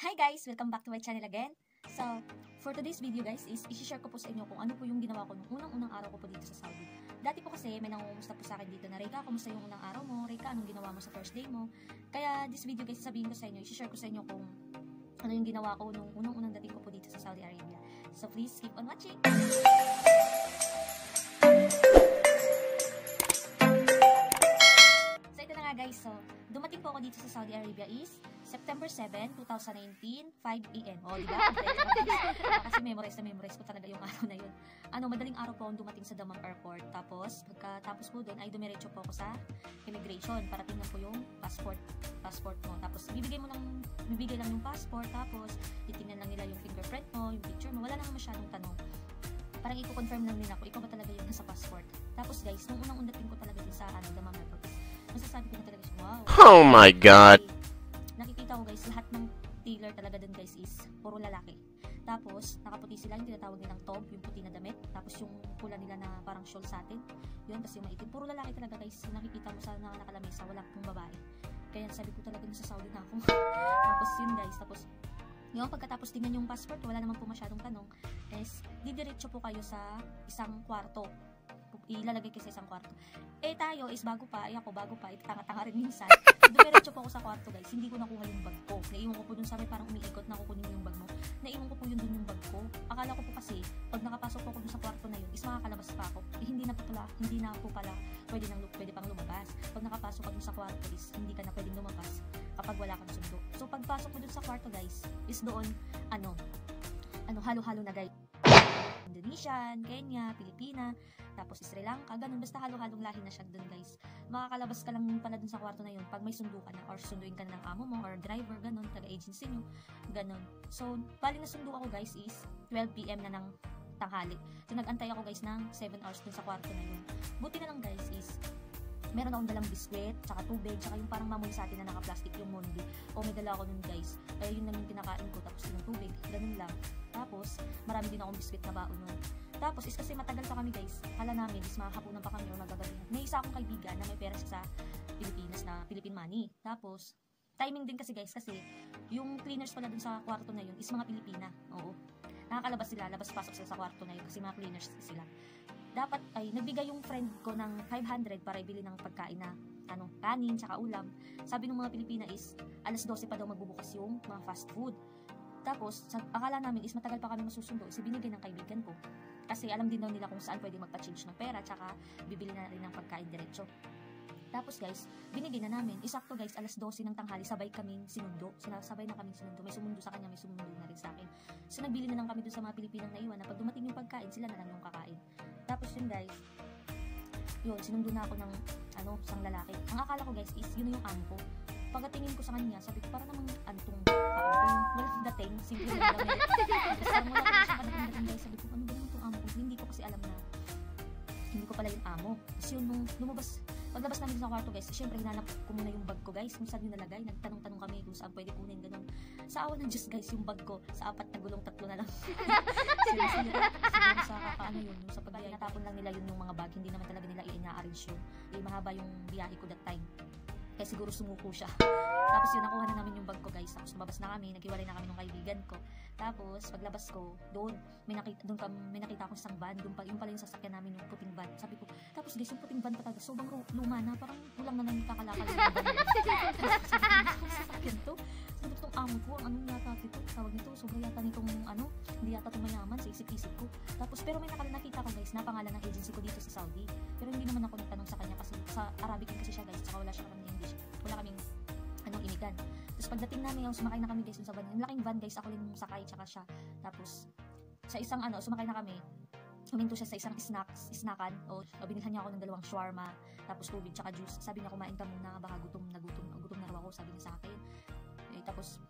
Hi guys! Welcome back to my channel again. So, for today's video guys is isi-share ko po sa inyo kung ano po yung ginawa ko nung unang-unang araw ko po dito sa Saudi. Dati po kasi may nangungumusta po sa akin dito na, Reyka, kumusta yung unang araw mo? Reyka, anong ginawa mo sa first day mo? Kaya this video guys, sabihin ko sa inyo, isi-share ko sa inyo kung ano yung ginawa ko nung unang-unang dating ko po dito sa Saudi Arabia. So please keep on watching! So ito na nga guys, so dumating po ako dito sa Saudi Arabia is September 7, 2019, 5 AM. O, diba? Kasi memorize ko talaga yung araw na yun. Madaling araw po akong dumating sa Dammam Airport. Tapos, pagkatapos po doon, ay dumiretso po ako sa immigration para tingnan po yung passport mo. Tapos, bibigay lang yung passport. Tapos, titingnan lang nila yung fingerprint mo, yung picture mo. Wala lang masyadong tanong. Parang i-confirm lang nila ako, ikaw ba talaga yung nasa passport? Tapos, guys, nung unang dating ko talaga din sa Dammam Airport, masasabi ko na talaga siya, wow. Oh my God! Nakikita ko guys, lahat ng tailor talaga dun guys is puro lalaki. Tapos, nakaputi sila, yung tinatawag nilang tob, yung puti na damit. Tapos yung pula nila na parang shawl sa atin. Yun, tapos yung maitim. Puro lalaki talaga guys, nakikita mo sa nakalamesa, wala pong babae. Kaya sabi ko talaga nasa Saudi na ako. Tapos yun guys, tapos yung pagkatapos tingnan yung passport, wala naman po masyadong tanong. Is, didiretso po kayo sa isang kwarto. Ilalagay kayo sa isang kwarto. Eh tayo is bago pa, tanga-tanga rin minsan. Dumiretso po ako sa kwarto guys, hindi ko nakuha yung bag ko. Naiwan ko po dun sa may parang umiikot na kukunin yung bag mo. Naiwan ko po yun dun yung bag ko. Akala ko po kasi, pag nakapasok po ako dun sa kwarto na yun, is makakalabas pa ako. Eh hindi na po pala, pwede pang lumabas. Pag nakapasok ka dun sa kwarto is, hindi ka na pwedeng lumabas kapag wala kang sundo. So pagpasok mo dun sa kwarto guys, is doon, halo-halo na guys. Indonesian, Kenya, Pilipina, tapos Sri Lanka, ganun. Basta halo-halong lahi na siya dun guys. Makakalabas ka lang pala dun sa kwarto na yun pag may sundo ka na or sunduin ka na ng amo mo or driver, ganun, taga-agency nyo, ganun. So, bali na sundo ako guys is 12 PM na ng tanghali. So, nag-antay ako guys ng 7 hours dun sa kwarto na yun. Buti na lang guys is meron akong dalang biskwit, tsaka tubig, tsaka yung parang mamoy sa atin na naka-plastic yung mundi. O may dala ako nun guys. Kaya yun lang yung kinakain ko, tapos yung tubig, ganun lang. Tapos, marami din akong biskwit na baon nun. Tapos, is kasi matagal pa kami guys. Kala namin, is makakapunan pa kami o magagabihan. May isa akong kaibigan na may pera siya sa Pilipinas na Philippine money. Tapos, timing din kasi guys, kasi yung cleaners pala dun sa kwarto na yun is mga Pilipina. Oo. Nakakalabas sila, labas-pasok sila sa kwarto na yun kasi mga cleaners sila. Dapat ay nagbigay yung friend ko ng 500 para ibili ng pagkain na kanin tsaka ulam. Sabi ng mga Pilipina is alas 12 pa daw magbubukas yung mga fast food. Tapos akala namin is matagal pa kami masusundo, is binigay ng kaibigan ko. Kasi alam din daw nila kung saan pwede magpa-change ng pera tsaka bibili na rin ng pagkain diretso. Tapos guys, binigay na namin. Isakto guys, alas 12 ng tanghali, sabay kaming sinundo. Sabay na kaming sinundo. May sumundo sa kanya, may sumundo na rin sa akin. So nagbili na lang kami dun sa mga Pilipinang naiwan na pag dumating yung pagkain, sila na lang yung kakain. Tapos yun guys, yun, sinundo na ako ng isang lalaki. Ang akala ko guys is, yun yung amo ko. Pagkatingin ko sa kanya, sabi ko, para namang antong walang dating, simple na lang. Kasi wala ko siya kadating guys, sabi ko, ano ba naman itong amo ko? Hindi ko kasi alam na, hindi ko pala yung amo. Kasi yun, nung paglabas namin sa kwarto guys, syempre hinanap ko muna yung bag ko guys, kung saan yung nalagay. Nagtanong-tanong kami kung saan pwede kunin, ganun. Sa awa ng Diyos guys, yung bag ko, sa 4 na gulong 3 na lang. Siguro sa yun, sa pagbiyahe, natapon lang nila yun yung mga bag, hindi naman talaga nila i-arrange yun. Mahaba yung biyahe ko that time. Kaya siguro sumuko siya. Tapos yun, nakuha na namin yung bag ko guys. Tapos lumabas na kami, naghiwalay na kami ng kaibigan ko. Tapos paglabas ko, doon may nakita akong isang van, yung pala yung sasakyan namin, yung puting van. Sabi ko, tapos guys, yung puting van pa talaga, sobrang luma na, parang kulang na lang kakalakal yung van. Sasakyan to. Sabi ko, amo ko, anong yata ito? Tawag nito, sobrang yata nitong hindi yata tumayaman sa isip-isip ko. Tapos pero may nakita ko guys, na pangalan ng agency ko dito sa Saudi. Pero hindi naman ako nagtanong sa kanya kasi sa Arabic kasi siya guys, tsaka wala siya kaming English. Wala kaming imigan. Tapos pagdating namin, sumakay na kami guys sa van. Yung laking van guys, ako lang sakay tsaka siya. Tapos sa isang sumakay na kami. Huminto siya sa isang snackan. O binilhan niya ako ng 2 shawarma, tapos tubig tsaka juice. Sabi niya, kumain ka muna, baka gutom na raw ako, sabi niya sa akin. Tapos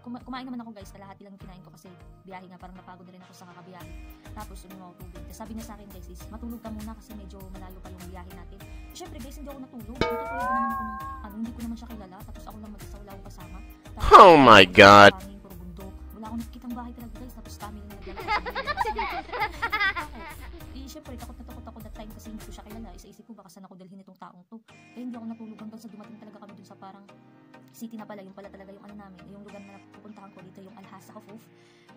kumain naman ako guys, kalahati lang kinain ko kasi biyahe nga, parang napagod na rin ako sa kakabiyahe. Tapos uminom ako tubig. Tapos sabi niya sa akin guys is, matulog ka muna kasi medyo malayo pa yung biyahe natin. Siyempre guys, hindi ako natulog. Natutulog ko naman ako ng hindi ko naman siya kilala. Tapos ako lang mag-isa, wala akong kasama. Tapos, oh my God! Puro bundok. Wala akong nakikitang bahay talaga guys. Tapos kami lang nagdala. Siyempre, takot ako that time kasi hindi ko siya kilala. Isa-isip ko, baka saan ako dalhin itong taong to. Kaya hindi ako natulog hanggang sa dumating talaga kami dun sa parang city na pala, yung pala talaga yung ano namin, yung lugar na pupuntahan ko dito, yung Alhasa Kufuf,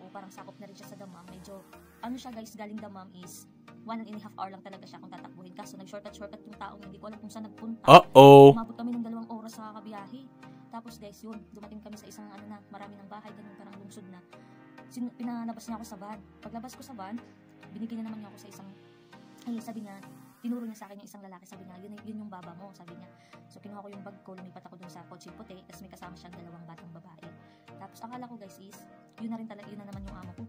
o parang sakop na rin siya sa Damam. Medyo, ano siya guys, galing Damam is 1.5 hour lang talaga siya kung tatakbuhin. Kaso nag-shortcut yung taong hindi ko alam kung saan nagpunta. Umabot kami ng 2 oras sa kabiyahe. Tapos guys, yun, dumating kami sa isang ano na, marami ng bahay, ganun, parang lungsod na. Pinalabas niya ako sa van. Paglabas ko sa van, binigyan niya naman niya ako sa isang, sabi niya, tinuro niya sa akin yung isang lalaki, sabi niya, yun yung baba mo, sabi niya. So kinuha ko yung bag ko, lumipat ako dun sa kotse puti, tapos may kasama siyang 2 batang babae. Tapos akala ko guys is, yun na rin talaga, yun na naman yung amo ko.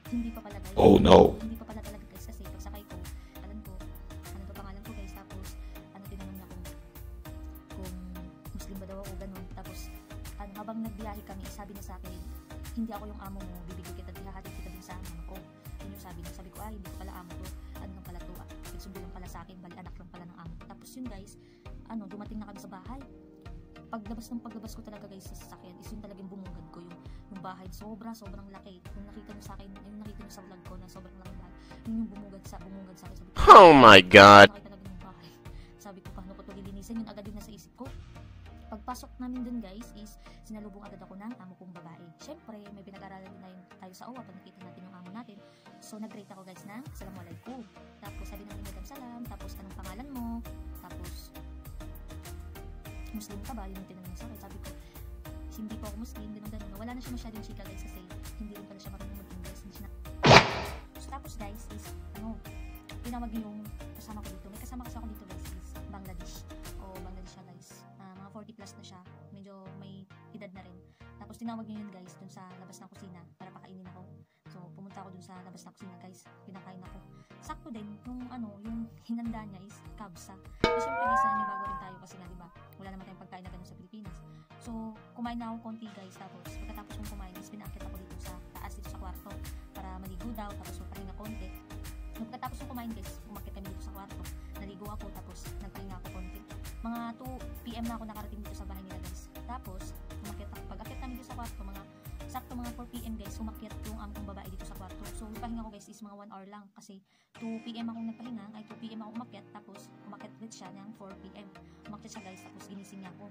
Hindi pa pala guys. Oh no. Hindi pa pala talaga guys, kasi pagsakay ko, alam ko, ano to pangalan ko guys, tapos ano tinanong niya kung Muslim ba daw ako, ganun. Tapos ano, habang nagbiyahe kami, sabi niya sa akin, hindi ako yung amo mo, bibigyan kita, ihahatid kita din sa amo ko. Yun yung sabi niya. Sabi ko, ay, hindi ko pala amo to. Ano lang pala to, sundo lang pala sa akin, bali anak lang pala ng amo. Tapos yun guys, ano, dumating na kami sa bahay. Paglabas ko talaga guys sa sasakyan, is yun talagang bumungad ko yung bahay. Sobrang laki. Yung nakita niyo sa akin, yung nakita niyo sa vlog ko na sobrang laki bahay. Yun yung bumungad sa akin. Sabi ko, Oh my God. laki talaga yung bahay. Sabi ko, paano ko to lilinisin? Yun agad yung nasa isip ko. Pagpasok namin dun guys is sinalubong agad ako ng amo kong babae. Syempre, may pinag-aralan din na yun tayo sa OWA pag nakita natin yung amo natin. So nag-rate ako guys ng Assalamualaikum. Tapos sabi namin Madam Salam, tapos anong pangalan mo? Tapos Muslim ka ba? Yun yung tinanong sa akin. Sabi ko, hindi po ako Muslim, ganun. Wala na siya masyadong chika guys kasi hindi rin pala siya marunong mag-English. Hindi siya na. So, tapos guys is, tinawag yung kasama ko dito. May kasama kasi ako dito guys is Bangladesh. Bangladesh siya guys. Mga 40 plus na siya. Medyo may edad na rin. Tapos tinawag niya yun guys dun sa labas ng kusina para pakainin ako. So, pumunta ako dun sa labas ng kusina guys. Pinakain ako. Sakto din, yung hinanda niya is kabsa. So, syempre guys, bago rin tayo kasi nga, diba, wala naman tayong pagkain na ganun sa Pilipinas. So, kumain na ako konti guys. Tapos, pagkatapos kong kumain is pinakit ako dito sa taas, dito sa kwarto para maligo daw. Tapos, magpahinga konti. So, pagkatapos kong kumain guys, umakit kami dito sa kwarto. Naligo ako, tapos nagpahinga ako konti. Mga 2 PM na ako nakarating dito sa bahay nila guys. Tapos, pag-akit namin dito sa kwarto, sakto mga 4 PM guys, umakyat yung among babae dito sa kwarto. So, yung pahinga ko guys is mga 1 hour lang kasi 2 PM akong nagpahinga, 2 PM ako umakyat, tapos umakyat ulit siya ng 4 PM. Umakyat siya guys, tapos ginising niya ako.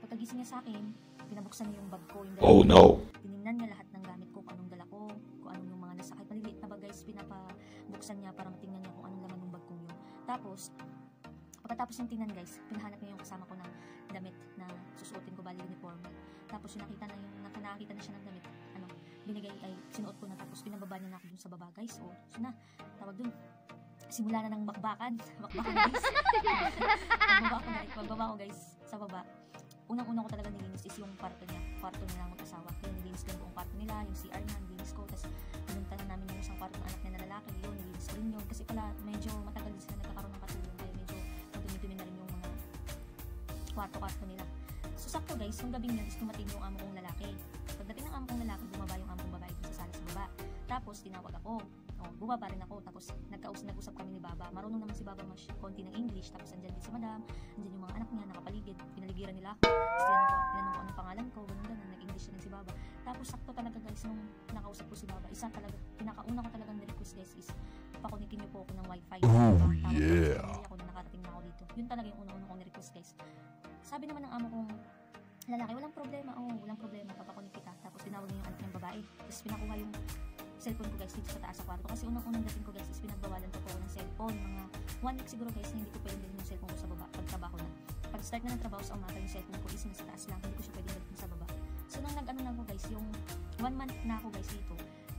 Pagkagising niya sa akin, pinabuksan niya yung bag ko, yung Oh no. Tinignan niya lahat ng gamit ko, kung anong dala ko, kung anong yung mga nasa kahit maliliit na bag guys, pinapabuksan niya para matingnan niya kung anong laman ng bag ko yun. Tapos, pagkatapos ng tingnan guys, pinahanap niya yung kasama ko ng damit na susuotin ko, bali uniform. Tapos yung nakita na siya ng damit, sinuot ko na, tapos pinababa niya na ako dun sa baba guys. So na, tawag dun, simula na ng bakbakan guys. Pagbaba ko guys sa baba, unang-una ko talaga nilinis is yung kwarto nila mag-asawa. Kaya nilinis ko yung buong kwarto nila, yung CR na nilinis ko, tapos pinunta na namin yung isang kwarto ng anak niya na lalaki, yun nilinis ko rin yun, kasi pala medyo matagal din sila nagkakaroon ng katulong, kaya medyo madumi-dumi na rin yung mga kwarto nila. So sakto guys, yung gabing yun is dumating yung amo kong lalaki. Pagdating ng amo kong lalaki, bumaba yung amo kong babae dun sa sala sa baba. Tapos tinawag ako, bumaba rin ako, tapos nag-usap kami ni Baba. Marunong naman si Baba konti ng English, tapos andyan din si Madam, andyan yung mga anak niya nakapaligid, pinaligiran nila ako. Tapos tinanong ko anong pangalan ko, ganun, nag-English din si Baba. Tapos sakto talaga guys, nung nakausap ko si Baba, isa talaga, pinakauna ko talagang na-request guys is, pakunikin niyo po ako ng wifi. Oh yeah. Ako na nakarating na ako dito. Yun talaga yung una-una kong na-request guys. Sabi naman ng amo kong lalaki, walang problema, papakunik kita. Tapos tinawag niya yung anak niyang babae. Tapos pinakuha yung cellphone ko guys dito sa taas sa kwarto. Kasi unang-unang dating ko guys is pinagbawalan ko ng cellphone. Mga 1 week siguro guys na hindi ko pwedeng dalhin yung cellphone ko sa baba pagtrabaho na. Pag start na ng trabaho sa umaga, yung cellphone ko is nasa taas lang. Hindi ko siya pwedeng dalhin sa baba. So nung nag-ano na ako guys, yung 1 month na ako guys dito,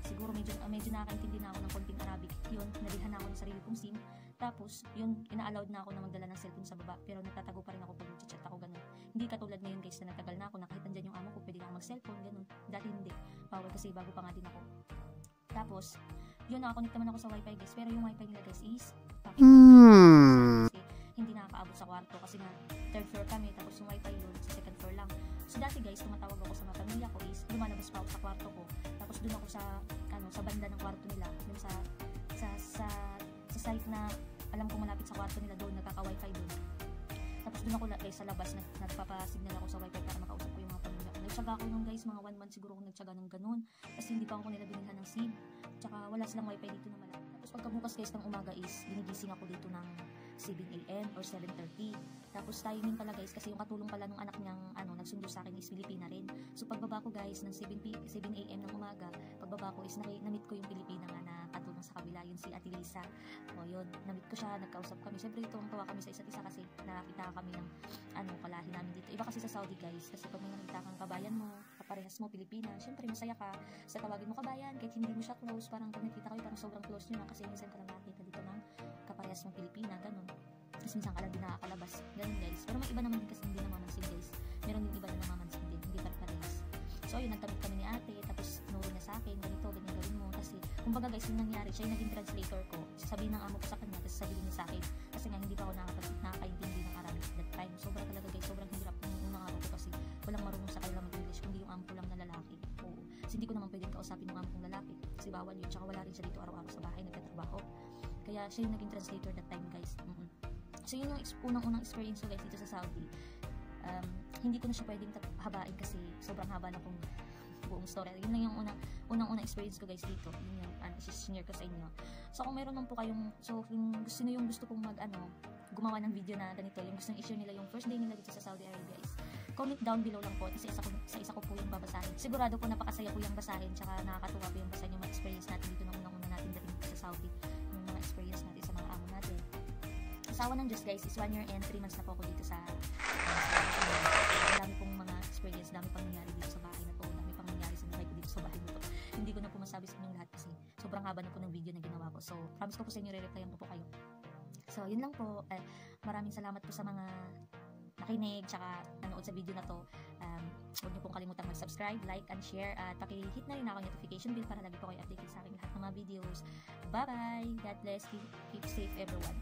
siguro medyo nakakaintindi na ako ng konting Arabic. Yun, nalilhan na ako ng sarili kong SIM. Tapos, yun, ina-allowed na ako na magdala ng cellphone sa baba. Pero nagtatago pa rin ako pag nag-chat ako, ganun. Hindi katulad ngayon guys na nagtagal na ako, na kahit nandyan yung amo ko, pwede na ako mag-cellphone, ganun. Dati hindi. Bawal kasi bago pa nga din ako. Tapos, yun, nakakonect naman ako sa wifi guys. Pero yung wifi nila guys is, kasi hindi nakakaabot sa kwarto. Kasi na, 3rd floor kami, tapos yung wifi yun, sa 2nd floor lang. So dati guys, tumatawag ako sa mga pamilya ko is, lumalabas pa ako sa kwarto ko. Tapos dun ako sa banda ng kwarto nila, dun sa site na alam ko malapit sa kwarto nila, doon nagkaka-wifi doon. Tapos doon ako guys sa labas, nagpapa-signal ako sa wifi para makausap ko yung mga pamilya ko. Nagtsaga ako nung guys, mga 1 month siguro akong nagtsaga ng ganun. Kasi hindi pa ako nila binilhan ng SIM. Tsaka wala silang wifi dito na malapit. Tapos pagkabukas guys ng umaga is, ginigising ako dito ng 7 a.m. or 7:30. Tapos timing pala guys, kasi yung katulong pala nung anak niyang nagsundo sa akin is Pilipina rin. So pagbaba ko guys ng 7 a.m. ng umaga, pagbaba ko is na-meet ko yung Pilipina nga na katulong sa kabila, yun si Ate Lisa. O yun, na-meet ko siya, nagkausap kami. Siyempre tuwang-tuwa kami sa isa't isa kasi nakakita kami ng kalahi namin dito. Iba kasi sa Saudi guys, kasi pag may nakita kang kabayan mo, kaparehas mo Pilipina, siyempre masaya ka sa tawagin mo kabayan, kahit hindi mo siya close, parang pag nakita kayo parang sobrang close nyo na kasi minsan ka lang nakita dito ng kaparehas mo Pilipina, ganun. Kasi minsan ka lang din nakakalabas, ganun guys. Pero may iba naman din kasi hindi namamansin guys. Meron din iba na namamansin din, hindi parehas. So yun, nagtabit kami ni ate, tapos nuro niya sa akin, ganito, ganyan gawin mo. Kasi kumbaga guys, yung nangyari, siya yung naging translator ko. Sasabihin ng amo ko sa kanya, tapos sasabihin niya sa akin. Kasi nga hindi pa ako nakakaintindi ng Arabic that time. Sobra talaga guys, sobrang hirap ng unang araw ko kasi walang marunong sa kanila mag-English, kundi yung amo ko lang na lalaki. Oo. Kasi hindi ko naman pwedeng kausapin yung amo kong lalaki. Kasi bawal yun, tsaka wala rin siya dito araw-araw sa bahay, nagtatrabaho. Kaya siya yung naging translator that time guys. So yun yung unang-unang experience ko guys dito sa Saudi. Hindi ko na siya pwedeng habain kasi sobrang haba na kong buong story. Yun lang yung unang experience ko guys dito. Yun yung share ko sa inyo. So kung meron man po kayong, so sino yung gusto kong gumawa ng video na ganito, yung gusto nang i-share nila yung first day nila dito sa Saudi Arabia is comment down below lang po. Isa ko po yung babasahin. Sigurado po napakasaya po yung basahin, tsaka nakakatuwa po yung basahin yung mga experience natin dito nung unang-una natin dating dito sa Saudi. Yung mga experience natin sa mga amo natin. Asawa ng Diyos guys is 1 year and 3 months na po ako dito sa dami pong mga experience, dami pang nangyari dito sa bahay na to, dami pang nangyari sa buhay ko dito sa bahay na to. Hindi ko na po masabi sa inyong lahat kasi sobrang haba na po ng video na ginawa ko. So promise ko po sa inyo, re-replyan ko po kayo. So yun lang po. Maraming salamat po sa mga nakinig tsaka nanood sa video na to. Huwag niyo pong kalimutan mag-subscribe, like, and share, at paki-hit na rin ako notification bell para lagi po kayo updated sa aking lahat ng mga videos. Bye bye! God bless. Keep safe everyone.